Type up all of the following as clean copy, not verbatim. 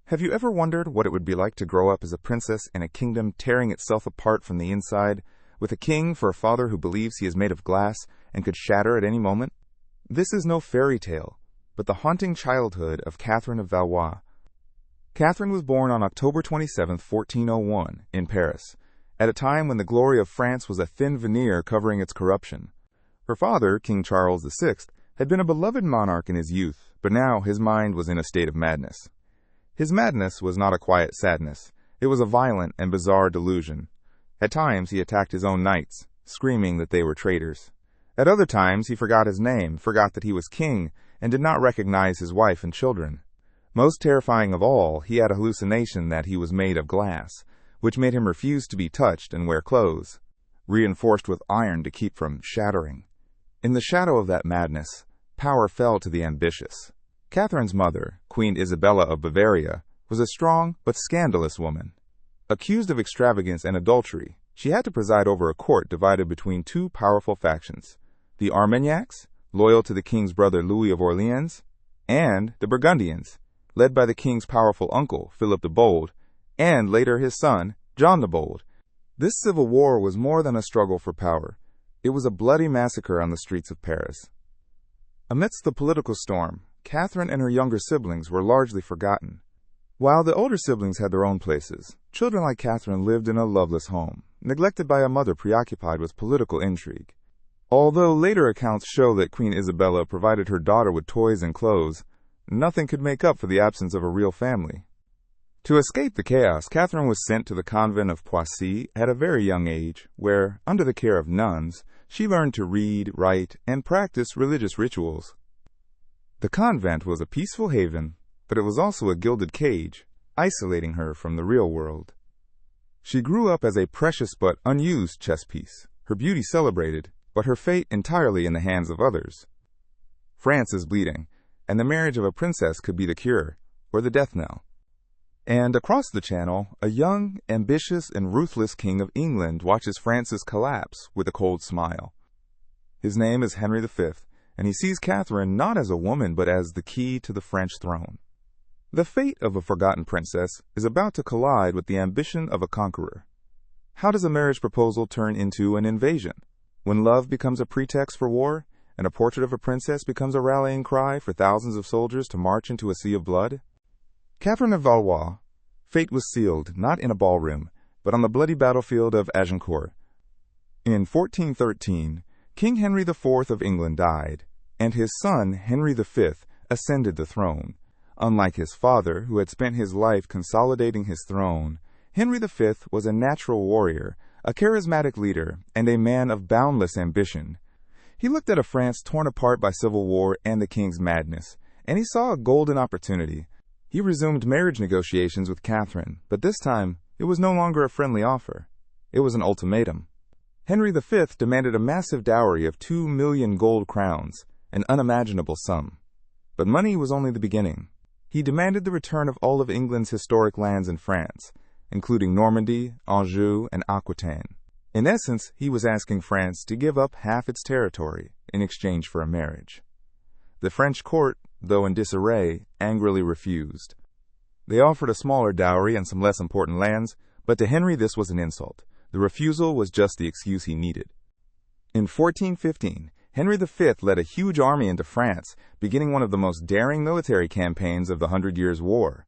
Have you ever wondered what it would be like to grow up as a princess in a kingdom tearing itself apart from the inside, with a king for a father who believes he is made of glass and could shatter at any moment? This is no fairy tale, but the haunting childhood of Catherine of Valois. Catherine was born on October 27, 1401, in Paris, at a time when the glory of France was a thin veneer covering its corruption. Her father, King Charles VI, had been a beloved monarch in his youth, but now his mind was in a state of madness. His madness was not a quiet sadness. It was a violent and bizarre delusion. At times he attacked his own knights, screaming that they were traitors. At other times he forgot his name, forgot that he was king, and did not recognize his wife and children. Most terrifying of all, he had a hallucination that he was made of glass, which made him refuse to be touched and wear clothes, reinforced with iron to keep from shattering. In the shadow of that madness, power fell to the ambitious. Catherine's mother, Queen Isabella of Bavaria, was a strong but scandalous woman. Accused of extravagance and adultery, she had to preside over a court divided between two powerful factions: the Armagnacs, loyal to the king's brother Louis of Orleans, and the Burgundians, led by the king's powerful uncle, Philip the Bold, and later his son, John the Bold. This civil war was more than a struggle for power. It was a bloody massacre on the streets of Paris. Amidst the political storm, Catherine and her younger siblings were largely forgotten. While the older siblings had their own places, children like Catherine lived in a loveless home, neglected by a mother preoccupied with political intrigue. Although later accounts show that Queen Isabella provided her daughter with toys and clothes, nothing could make up for the absence of a real family. To escape the chaos, Catherine was sent to the convent of Poissy at a very young age, where, under the care of nuns, she learned to read, write, and practice religious rituals. The convent was a peaceful haven, but it was also a gilded cage, isolating her from the real world. She grew up as a precious but unused chess piece, her beauty celebrated, but her fate entirely in the hands of others. France is bleeding, and the marriage of a princess could be the cure, or the death knell. And across the channel, a young, ambitious, and ruthless king of England watches France's collapse with a cold smile. His name is Henry V, and he sees Catherine not as a woman but as the key to the French throne. The fate of a forgotten princess is about to collide with the ambition of a conqueror. How does a marriage proposal turn into an invasion? When love becomes a pretext for war, and a portrait of a princess becomes a rallying cry for thousands of soldiers to march into a sea of blood? Catherine of Valois' fate was sealed not in a ballroom, but on the bloody battlefield of Agincourt. In 1413, King Henry IV of England died, and his son Henry V ascended the throne. Unlike his father, who had spent his life consolidating his throne, Henry V was a natural warrior, a charismatic leader, and a man of boundless ambition. He looked at a France torn apart by civil war and the king's madness, and he saw a golden opportunity. He resumed marriage negotiations with Catherine, but this time it was no longer a friendly offer. It was an ultimatum. Henry V demanded a massive dowry of 2 million gold crowns, an unimaginable sum. But money was only the beginning. He demanded the return of all of England's historic lands in France, including Normandy, Anjou, and Aquitaine. In essence, he was asking France to give up half its territory in exchange for a marriage. The French court, though in disarray, angrily refused. They offered a smaller dowry and some less important lands, but to Henry this was an insult. The refusal was just the excuse he needed. In 1415, Henry V led a huge army into France, beginning one of the most daring military campaigns of the 100 Years' War.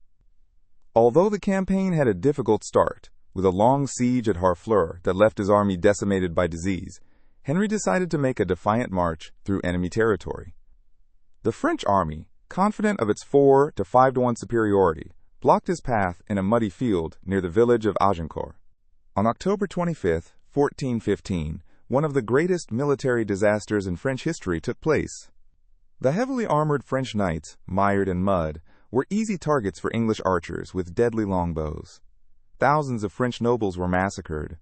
Although the campaign had a difficult start, with a long siege at Harfleur that left his army decimated by disease, Henry decided to make a defiant march through enemy territory. The French army, confident of its 4 to 5 to 1 superiority, blocked his path in a muddy field near the village of Agincourt. On October 25, 1415, one of the greatest military disasters in French history took place. The heavily armored French knights, mired in mud, were easy targets for English archers with deadly longbows. Thousands of French nobles were massacred.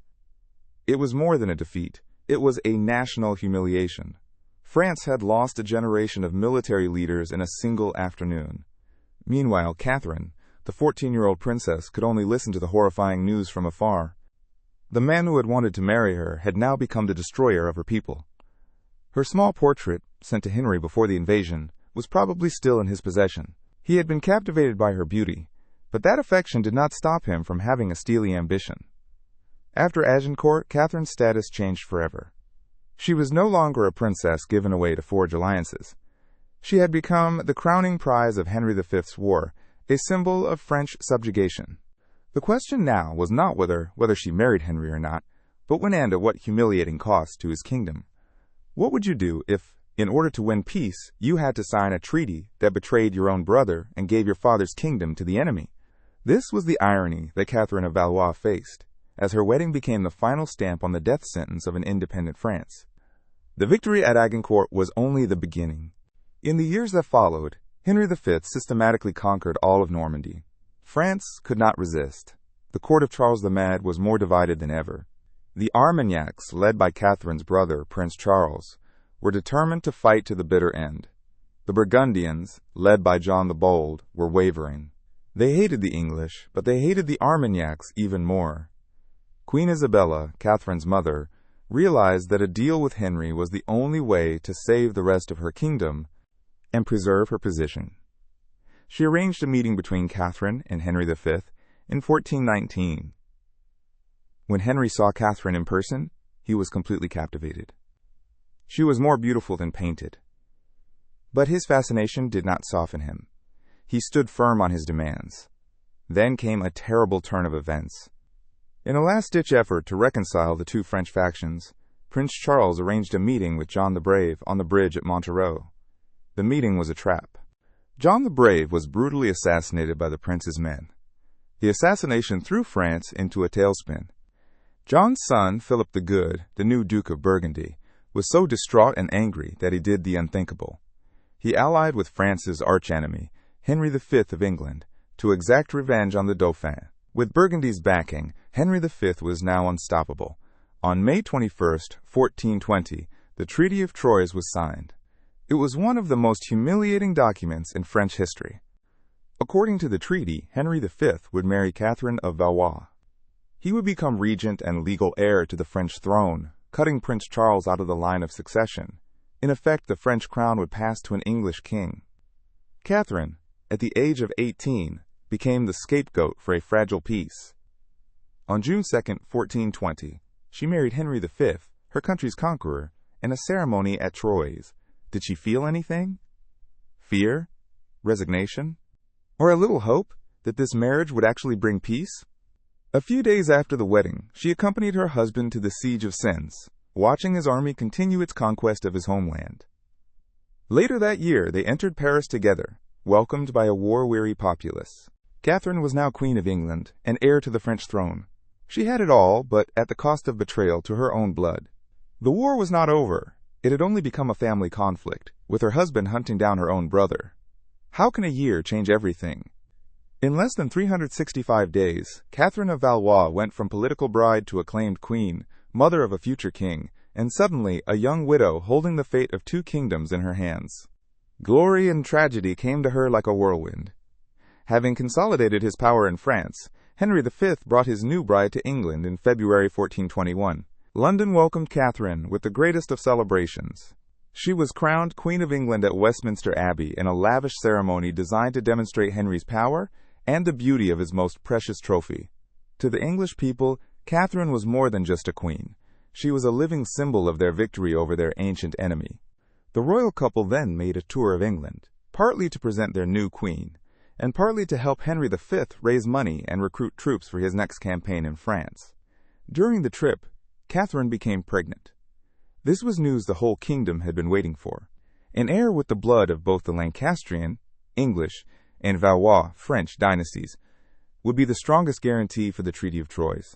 It was more than a defeat. It was a national humiliation. France had lost a generation of military leaders in a single afternoon. Meanwhile, Catherine, the 14-year-old princess, could only listen to the horrifying news from afar. The man who had wanted to marry her had now become the destroyer of her people. Her small portrait, sent to Henry before the invasion, was probably still in his possession. He had been captivated by her beauty, But that affection did not stop him from having a steely ambition. After Agincourt, Catherine's status changed forever. She was no longer a princess given away to forge alliances. She had become the crowning prize of Henry V's war, a symbol of French subjugation. The question now was not whether she married Henry or not, but when and at what humiliating cost to his kingdom. What would you do if, in order to win peace, you had to sign a treaty that betrayed your own brother and gave your father's kingdom to the enemy? This was the irony that Catherine of Valois faced, as her wedding became the final stamp on the death sentence of an independent France. The victory at Agincourt was only the beginning. In the years that followed, Henry V systematically conquered all of Normandy. France could not resist. The court of Charles the Mad was more divided than ever. The Armagnacs, led by Catherine's brother, Prince Charles, were determined to fight to the bitter end. The Burgundians, led by John the Bold, were wavering. They hated the English, but they hated the Armagnacs even more. Queen Isabella, Catherine's mother, realized that a deal with Henry was the only way to save the rest of her kingdom and preserve her position. She arranged a meeting between Catherine and Henry V in 1419. When Henry saw Catherine in person, he was completely captivated. She was more beautiful than painted. But his fascination did not soften him. He stood firm on his demands. Then came a terrible turn of events. In a last-ditch effort to reconcile the two French factions, Prince Charles arranged a meeting with John the Brave on the bridge at Montereau. The meeting was a trap. John the Brave was brutally assassinated by the prince's men. The assassination threw France into a tailspin. John's son, Philip the Good, the new Duke of Burgundy, was so distraught and angry that he did the unthinkable. He allied with France's archenemy, Henry V of England, to exact revenge on the Dauphin. With Burgundy's backing, Henry V was now unstoppable. On May 21, 1420, the Treaty of Troyes was signed. It was one of the most humiliating documents in French history. According to the treaty, Henry V would marry Catherine of Valois. He would become regent and legal heir to the French throne, cutting Prince Charles out of the line of succession. In effect, the French crown would pass to an English king. Catherine, at the age of 18, became the scapegoat for a fragile peace. On June 2, 1420, she married Henry V, her country's conqueror, in a ceremony at Troyes. Did she feel anything? Fear? Resignation? Or a little hope that this marriage would actually bring peace? A few days after the wedding, she accompanied her husband to the siege of Sens, watching his army continue its conquest of his homeland. Later that year, they entered Paris together, welcomed by a war-weary populace. Catherine was now Queen of England and heir to the French throne. She had it all, but at the cost of betrayal to her own blood. The war was not over. It had only become a family conflict, with her husband hunting down her own brother. How can a year change everything? In less than 365 days, Catherine of Valois went from political bride to acclaimed queen, mother of a future king, and suddenly a young widow holding the fate of two kingdoms in her hands. Glory and tragedy came to her like a whirlwind. Having consolidated his power in France, Henry V brought his new bride to England in February 1421. London welcomed Catherine with the greatest of celebrations. She was crowned Queen of England at Westminster Abbey in a lavish ceremony designed to demonstrate Henry's power and the beauty of his most precious trophy. To the English people, Catherine was more than just a queen. She was a living symbol of their victory over their ancient enemy. The royal couple then made a tour of England, partly to present their new queen, and partly to help Henry V raise money and recruit troops for his next campaign in France. During the trip, Catherine became pregnant. This was news the whole kingdom had been waiting for. An heir with the blood of both the Lancastrian, English, and Valois, French dynasties would be the strongest guarantee for the Treaty of Troyes.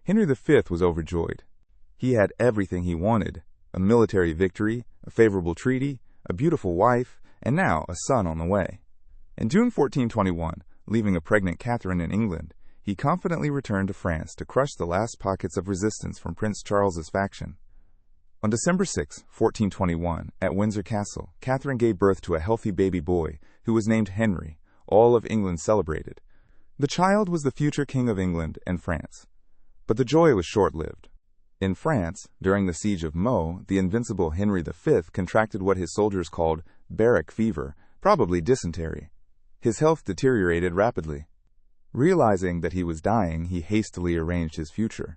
Henry V was overjoyed. He had everything he wanted: a military victory, a favorable treaty, a beautiful wife, and now a son on the way. In June 1421, leaving a pregnant Catherine in England, he confidently returned to France to crush the last pockets of resistance from Prince Charles's faction. On December 6, 1421, at Windsor Castle, Catherine gave birth to a healthy baby boy who was named Henry. All of England celebrated. The child was the future King of England and France. But the joy was short-lived. In France, during the siege of Meaux, the invincible Henry V contracted what his soldiers called barrack fever, probably dysentery. His health deteriorated rapidly. Realizing that he was dying, he hastily arranged his future.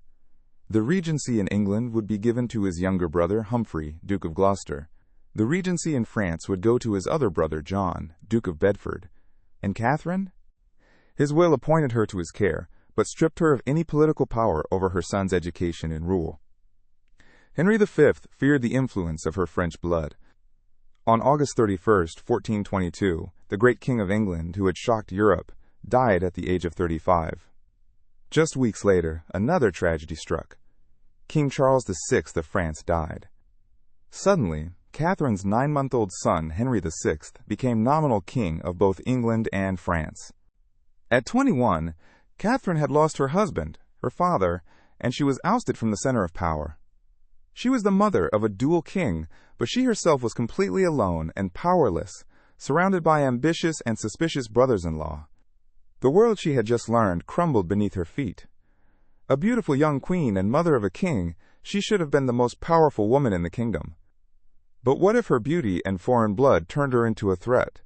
The regency in England would be given to his younger brother, Humphrey, Duke of Gloucester. The regency in France would go to his other brother, John, Duke of Bedford. And Catherine? His will appointed her to his care, but stripped her of any political power over her son's education and rule. Henry V feared the influence of her French blood. On August 31st, 1422, the great King of England, who had shocked Europe, died at the age of 35. Just weeks later, another tragedy struck. King Charles VI of France died. Suddenly, Catherine's 9-month-old son, Henry VI, became nominal king of both England and France. At 21, Catherine had lost her husband, her father, and she was ousted from the center of power. She was the mother of a dual king, but she herself was completely alone and powerless, surrounded by ambitious and suspicious brothers-in-law. The world she had just learned crumbled beneath her feet. A beautiful young queen and mother of a king, she should have been the most powerful woman in the kingdom. But what if her beauty and foreign blood turned her into a threat?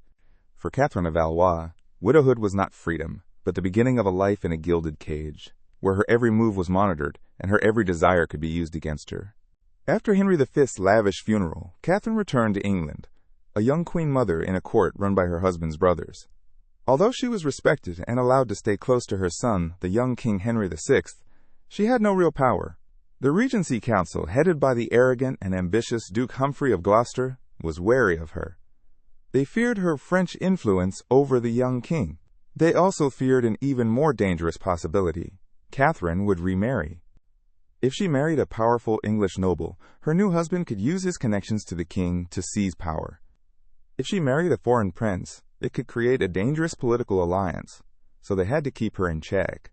For Catherine of Valois, widowhood was not freedom, but the beginning of a life in a gilded cage, where her every move was monitored and her every desire could be used against her. After Henry V's lavish funeral, Catherine returned to England, a young queen mother in a court run by her husband's brothers. Although she was respected and allowed to stay close to her son, the young King Henry VI, she had no real power. The Regency Council, headed by the arrogant and ambitious Duke Humphrey of Gloucester, was wary of her. They feared her French influence over the young king. They also feared an even more dangerous possibility. Catherine would remarry. If she married a powerful English noble, her new husband could use his connections to the king to seize power. If she married a foreign prince, it could create a dangerous political alliance, so they had to keep her in check.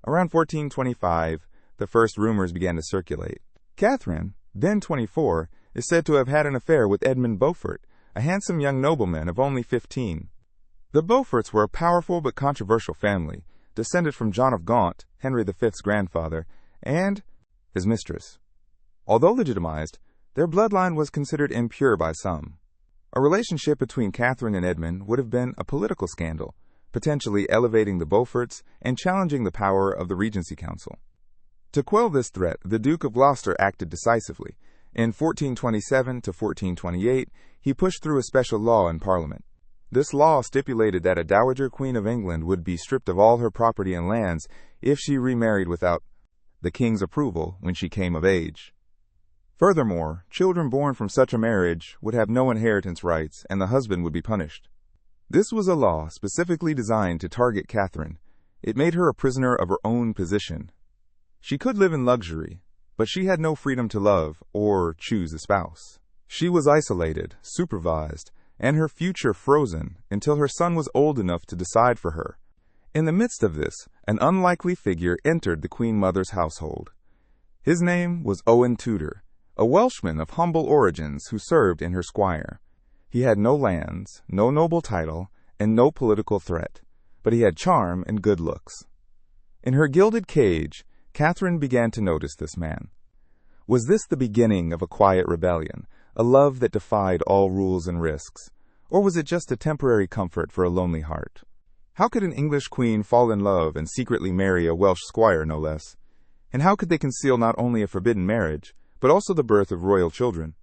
Around 1425, the first rumors began to circulate. Catherine, then 24, is said to have had an affair with Edmund Beaufort, a handsome young nobleman of only 15. The Beauforts were a powerful but controversial family, descended from John of Gaunt, Henry V's grandfather, and his mistress. Although legitimized, their bloodline was considered impure by some. A relationship between Catherine and Edmund would have been a political scandal, potentially elevating the Beauforts and challenging the power of the Regency Council. To quell this threat, the Duke of Gloucester acted decisively. In 1427 to 1428, he pushed through a special law in Parliament. This law stipulated that a Dowager Queen of England would be stripped of all her property and lands if she remarried without the king's approval when she came of age. Furthermore, children born from such a marriage would have no inheritance rights and the husband would be punished. This was a law specifically designed to target Catherine. It made her a prisoner of her own position. She could live in luxury, but she had no freedom to love or choose a spouse. She was isolated, supervised, and her future frozen until her son was old enough to decide for her. In the midst of this, an unlikely figure entered the Queen Mother's household. His name was Owen Tudor, a Welshman of humble origins who served in her squire. He had no lands, no noble title, and no political threat, but he had charm and good looks. In her gilded cage, Catherine began to notice this man. Was this the beginning of a quiet rebellion, a love that defied all rules and risks, or was it just a temporary comfort for a lonely heart? How could an English queen fall in love and secretly marry a Welsh squire, no less? And how could they conceal not only a forbidden marriage, but also the birth of royal children?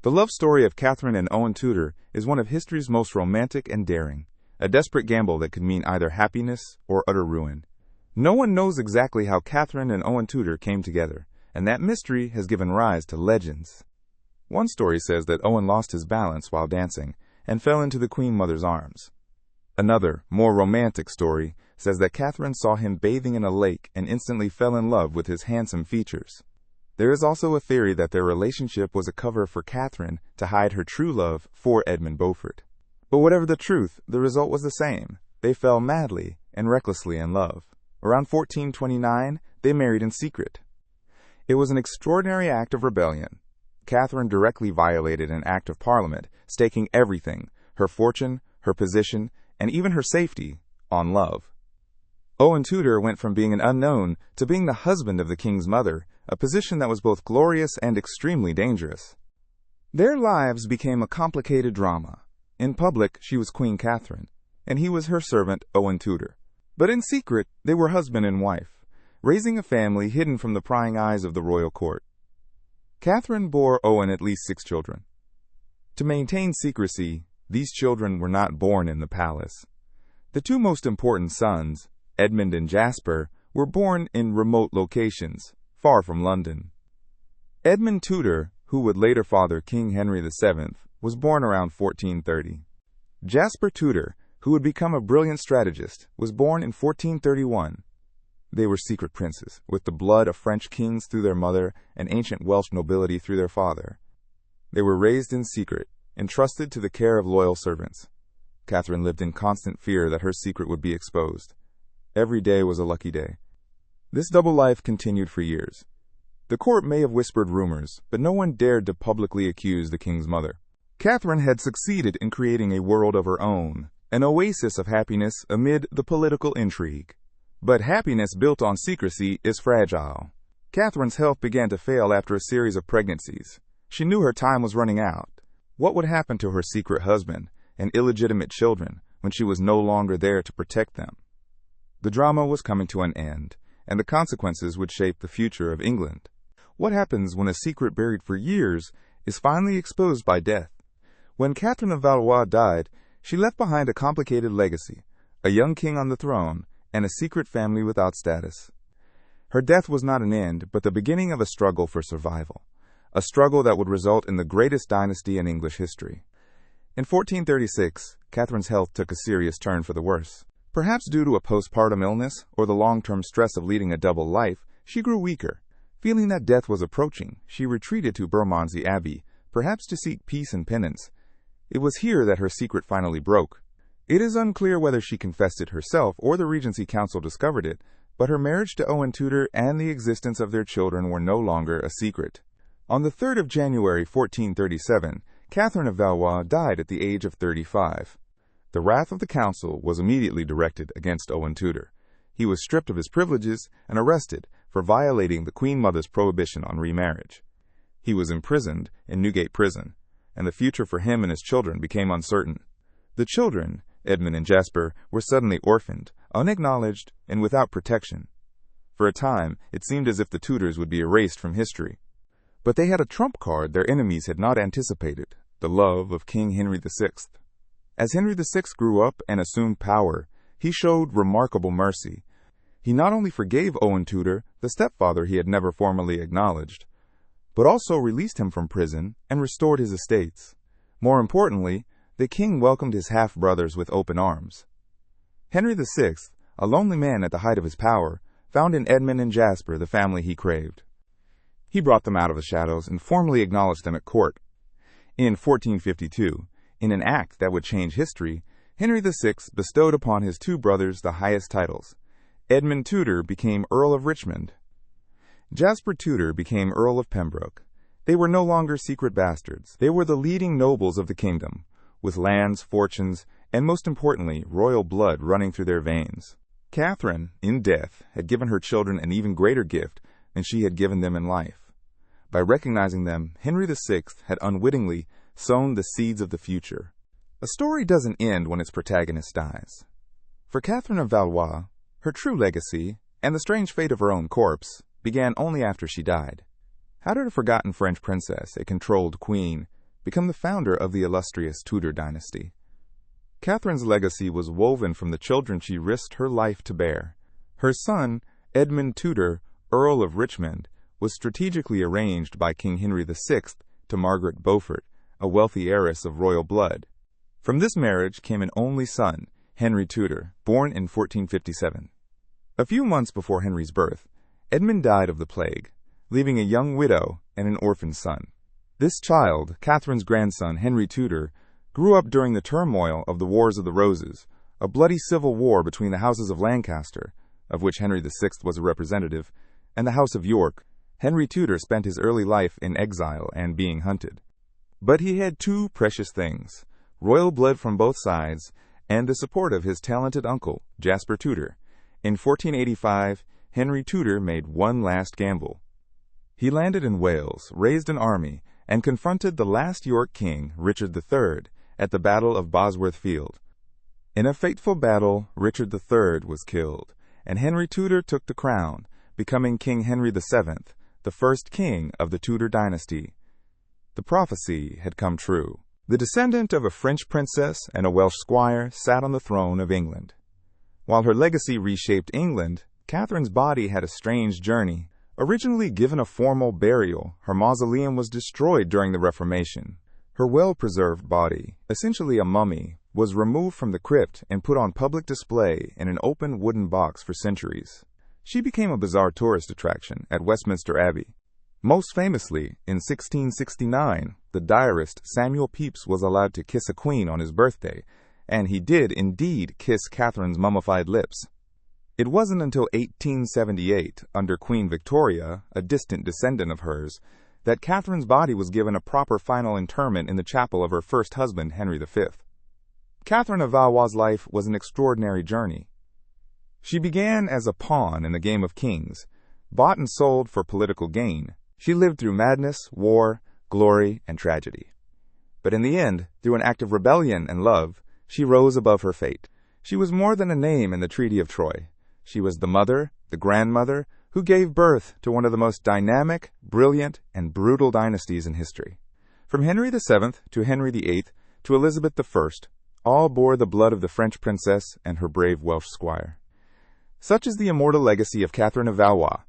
The love story of Catherine and Owen Tudor is one of history's most romantic and daring, a desperate gamble that could mean either happiness or utter ruin. No one knows exactly how Catherine and Owen Tudor came together, and that mystery has given rise to legends. One story says that Owen lost his balance while dancing and fell into the Queen Mother's arms. Another, more romantic story says that Catherine saw him bathing in a lake and instantly fell in love with his handsome features. There is also a theory that their relationship was a cover for Catherine to hide her true love for Edmund Beaufort. But whatever the truth, the result was the same. They fell madly and recklessly in love. Around 1429, they married in secret. It was an extraordinary act of rebellion. Catherine directly violated an act of Parliament, staking everything, her fortune, her position, and even her safety, on love. Owen Tudor went from being an unknown to being the husband of the king's mother, a position that was both glorious and extremely dangerous. Their lives became a complicated drama. In public, she was Queen Catherine, and he was her servant, Owen Tudor. But in secret, they were husband and wife, raising a family hidden from the prying eyes of the royal court. Catherine bore Owen at least 6 children. To maintain secrecy, these children were not born in the palace. The 2 most important sons, Edmund and Jasper, were born in remote locations, far from London. Edmund Tudor, who would later father King Henry VII, was born around 1430. Jasper Tudor, who would become a brilliant strategist, was born in 1431. They were secret princes, with the blood of French kings through their mother and ancient Welsh nobility through their father. They were raised in secret, entrusted to the care of loyal servants. Catherine lived in constant fear that her secret would be exposed. Every day was a lucky day. This double life continued for years. The court may have whispered rumors, but no one dared to publicly accuse the king's mother. Catherine had succeeded in creating a world of her own, an oasis of happiness amid the political intrigue. But happiness built on secrecy is fragile. Catherine's health began to fail after a series of pregnancies. She knew her time was running out. What would happen to her secret husband and illegitimate children when she was no longer there to protect them? The drama was coming to an end, and the consequences would shape the future of England. What happens when a secret buried for years is finally exposed by death? When Catherine of Valois died, she left behind a complicated legacy, a young king on the throne, and a secret family without status. Her death was not an end, but the beginning of a struggle for survival, a struggle that would result in the greatest dynasty in English history. In 1436, Catherine's health took a serious turn for the worse. Perhaps due to a postpartum illness or the long-term stress of leading a double life, she grew weaker. Feeling that death was approaching, she retreated to Bermondsey Abbey, perhaps to seek peace and penance. It was here that her secret finally broke. It is unclear whether she confessed it herself or the Regency Council discovered it, but her marriage to Owen Tudor and the existence of their children were no longer a secret. On the 3rd of January 1437, Catherine of Valois died at the age of 35. The wrath of the council was immediately directed against Owen Tudor. He was stripped of his privileges and arrested for violating the Queen Mother's prohibition on remarriage. He was imprisoned in Newgate Prison, and the future for him and his children became uncertain. The children, Edmund and Jasper, were suddenly orphaned, unacknowledged, and without protection. For a time, it seemed as if the Tudors would be erased from history. But they had a trump card their enemies had not anticipated, the love of King Henry VI. As Henry VI grew up and assumed power, he showed remarkable mercy. He not only forgave Owen Tudor, the stepfather he had never formally acknowledged, but also released him from prison and restored his estates. More importantly, the king welcomed his half-brothers with open arms. Henry VI, a lonely man at the height of his power, found in Edmund and Jasper the family he craved. He brought them out of the shadows and formally acknowledged them at court. In 1452, in an act that would change history, Henry VI bestowed upon his 2 brothers the highest titles. Edmund Tudor became Earl of Richmond. Jasper Tudor became Earl of Pembroke. They were no longer secret bastards. They were the leading nobles of the kingdom, with lands, fortunes, and most importantly, royal blood running through their veins. Catherine, in death, had given her children an even greater gift than she had given them in life. By recognizing them, Henry VI had unwittingly sown the seeds of the future. A story doesn't end when its protagonist dies. For Catherine of Valois, her true legacy, and the strange fate of her own corpse, began only after she died. How did a forgotten French princess, a controlled queen, become the founder of the illustrious Tudor Dynasty? Catherine's legacy was woven from the children she risked her life to bear. Her son, Edmund Tudor, Earl of Richmond, was strategically arranged by King Henry VI to Margaret Beaufort, a wealthy heiress of royal blood. From this marriage came an only son, Henry Tudor, born in 1457. A few months before Henry's birth, Edmund died of the plague, leaving a young widow and an orphan son. This child, Catherine's grandson, Henry Tudor, grew up during the turmoil of the Wars of the Roses, a bloody civil war between the houses of Lancaster, of which Henry VI was a representative, and the House of York. Henry Tudor spent his early life in exile and being hunted. But he had 2 precious things: royal blood from both sides, and the support of his talented uncle, Jasper Tudor. In 1485, Henry Tudor made one last gamble. He landed in Wales, raised an army, and confronted the last York king, Richard III, at the Battle of Bosworth Field. In a fateful battle, Richard III was killed, and Henry Tudor took the crown, becoming King Henry VII, the first king of the Tudor Dynasty. The prophecy had come true. The descendant of a French princess and a Welsh squire sat on the throne of England. While her legacy reshaped England, Catherine's body had a strange journey. Originally given a formal burial, her mausoleum was destroyed during the Reformation. Her well-preserved body, essentially a mummy, was removed from the crypt and put on public display in an open wooden box for centuries. She became a bizarre tourist attraction at Westminster Abbey. Most famously, in 1669, the diarist Samuel Pepys was allowed to kiss a queen on his birthday, and he did indeed kiss Catherine's mummified lips. It wasn't until 1878, under Queen Victoria, a distant descendant of hers, that Catherine's body was given a proper final interment in the chapel of her first husband, Henry V. Catherine of Valois' life was an extraordinary journey. She began as a pawn in the game of kings, bought and sold for political gain. She lived through madness, war, glory, and tragedy. But in the end, through an act of rebellion and love, she rose above her fate. She was more than a name in the Treaty of Troy. She was the mother, the grandmother, who gave birth to one of the most dynamic, brilliant, and brutal dynasties in history. From Henry VII to Henry VIII to Elizabeth I, all bore the blood of the French princess and her brave Welsh squire. Such is the immortal legacy of Catherine of Valois,